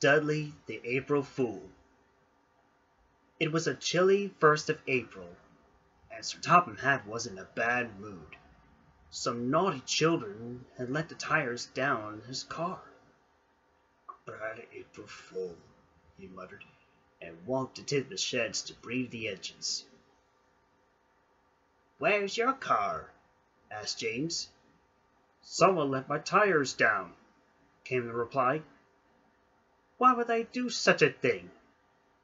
Dudley the April Fool. It was a chilly 1st of April, and Sir Topham Hatt was in a bad mood. Some naughty children had let the tires down his car. "Bad April Fool," he muttered, and walked into the sheds to breathe the engines. "Where's your car?" asked James. "Someone let my tires down," came the reply. "Why would they do such a thing?"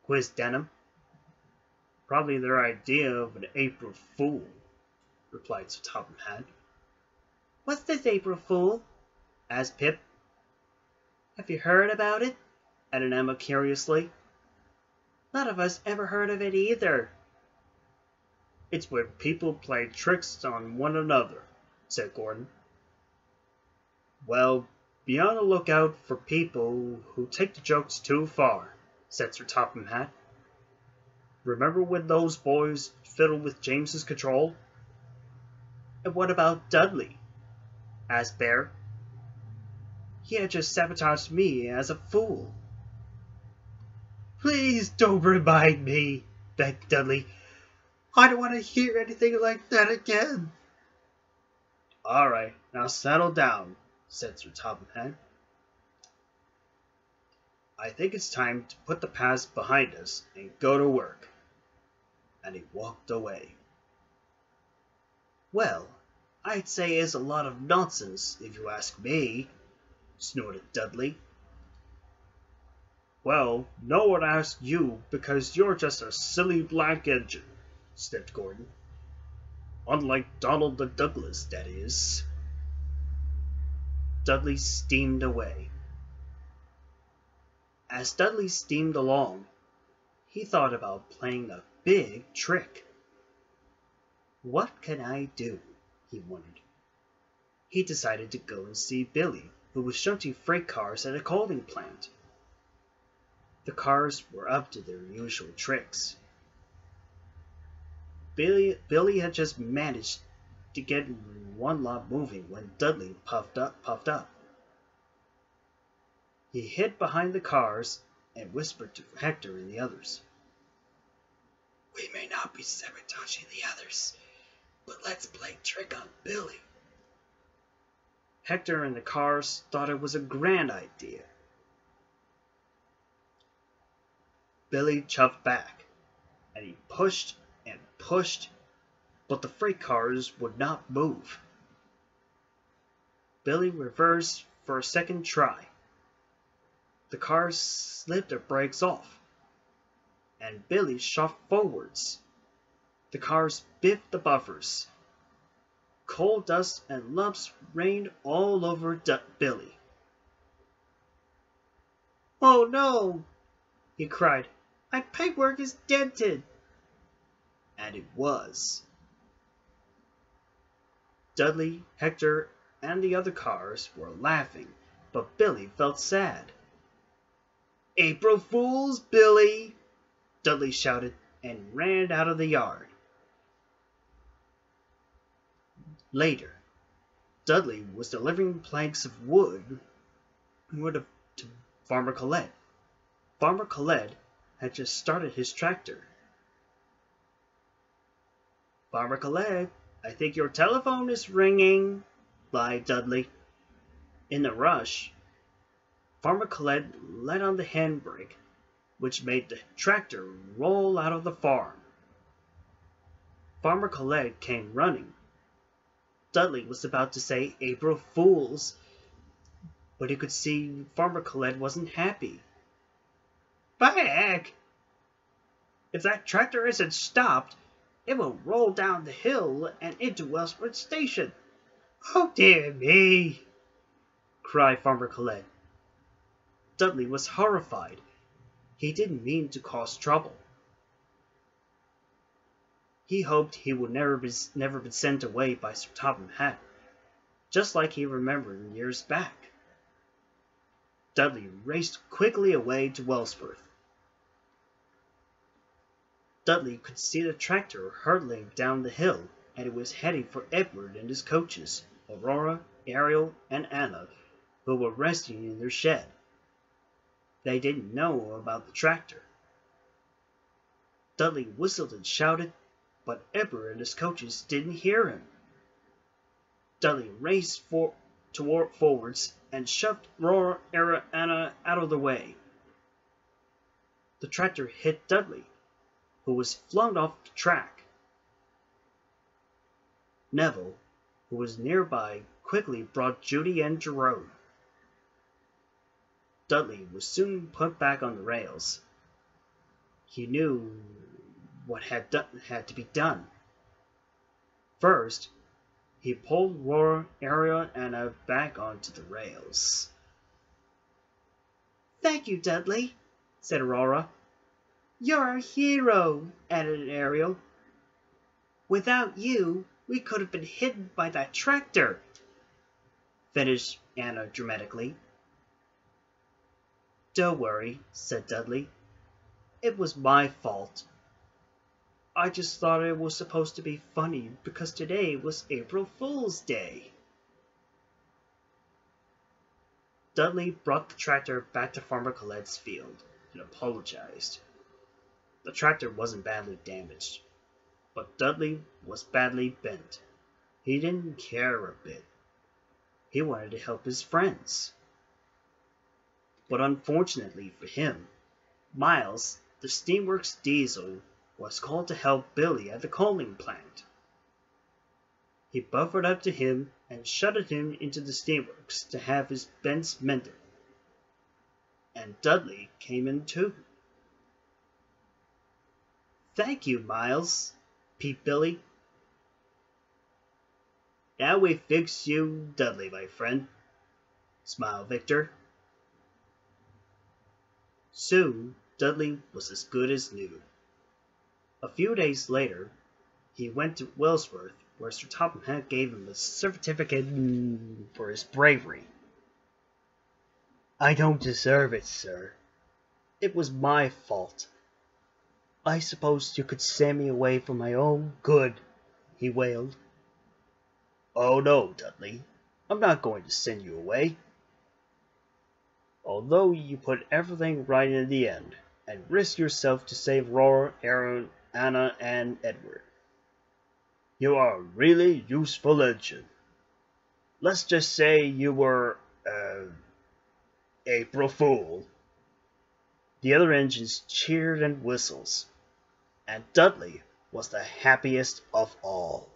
quizzed Denim. "Probably their idea of an April Fool," replied Sir Topham Hatt. "What's this April Fool?" asked Pip. "Have you heard about it?" added Emma curiously. "None of us ever heard of it either." "It's when people play tricks on one another," said Gordon. "Well, be on the lookout for people who take the jokes too far," said Sir Topham Hatt. "Remember when those boys fiddled with James's control?" "And what about Dudley?" asked Bear. "He had just sabotaged me as a fool." "Please don't remind me," begged Dudley. "I don't want to hear anything like that again." "All right, now settle down," said Sir Topham Hatt. "I think it's time to put the past behind us and go to work." And he walked away. "Well, I'd say it's a lot of nonsense, if you ask me," snorted Dudley. "Well, no one asked you because you're just a silly black engine," sniffed Gordon. "Unlike Donald the Douglas, that is." Dudley steamed away. As Dudley steamed along, he thought about playing a big trick. "What can I do?" he wondered. He decided to go and see Billy, who was shunting freight cars at a coaling plant. The cars were up to their usual tricks. Billy had just managed to get one lot moving when Dudley puffed up. He hid behind the cars and whispered to Hector and the others. "We may not be sabotaging the others, but let's play trick on Billy." Hector and the cars thought it was a grand idea. Billy chuffed back, and he pushed and pushed, but the freight cars would not move. Billy reversed for a second try. The cars slipped their brakes off, and Billy shot forwards. The cars biffed the buffers. Coal dust and lumps rained all over Billy. "Oh no!" he cried. "My paintwork is dented!" And it was. Dudley, Hector, and the other cars were laughing, but Billy felt sad. "April Fools, Billy!" Dudley shouted and ran out of the yard. Later, Dudley was delivering planks of wood to Farmer Collett. Farmer Collett had just started his tractor. "Farmer Collett, I think your telephone is ringing," lied Dudley. In the rush, Farmer Collett let on the handbrake, which made the tractor roll out of the farm. Farmer Collett came running. Dudley was about to say "April Fools," but he could see Farmer Collett wasn't happy. "By heck! If that tractor isn't stopped, it will roll down the hill and into Wellsport Station. Oh dear me!" cried Farmer Collett. Dudley was horrified. He didn't mean to cause trouble. He hoped he would never be sent away by Sir Topham Hatt, just like he remembered years back. Dudley raced quickly away to Wellsport. Dudley could see the tractor hurtling down the hill, and it was heading for Edward and his coaches, Aurora, Ariel, and Anna, who were resting in their shed. They didn't know about the tractor. Dudley whistled and shouted, but Edward and his coaches didn't hear him. Dudley raced forwards and shoved Aurora and Anna out of the way. The tractor hit Dudley, who was flung off the track. Neville, who was nearby, quickly brought Judy and Jerome. Dudley was soon put back on the rails. He knew what had to be done. First, he pulled Aurora, Ariel, and Anna back onto the rails. "Thank you, Dudley," said Aurora. "You're our hero," added Ariel. "Without you, we could have been hit by that tractor," finished Anna dramatically. "Don't worry," said Dudley. "It was my fault. I just thought it was supposed to be funny because today was April Fool's Day." Dudley brought the tractor back to Farmer Collett's field and apologized. The tractor wasn't badly damaged, but Dudley was badly bent. He didn't care a bit. He wanted to help his friends. But unfortunately for him, Miles, the Steamworks diesel, was called to help Billy at the coaling plant. He buffered up to him and shuttled him into the steamworks to have his bends mended. And Dudley came in too. "Thank you, Miles," peeped Billy. "Now we fix you, Dudley, my friend," smiled Victor. Soon, Dudley was as good as new. A few days later, he went to Wellsworth, where Sir Topham gave him a certificate for his bravery. "I don't deserve it, sir. It was my fault. I suppose you could send me away for my own good," he wailed. "Oh no, Dudley. I'm not going to send you away. Although you put everything right in the end, and risked yourself to save Aurora, Ariel, Anna, and Edward. You are a really useful engine. Let's just say you were, April Fool." The other engines cheered and whistled, and Dudley was the happiest of all.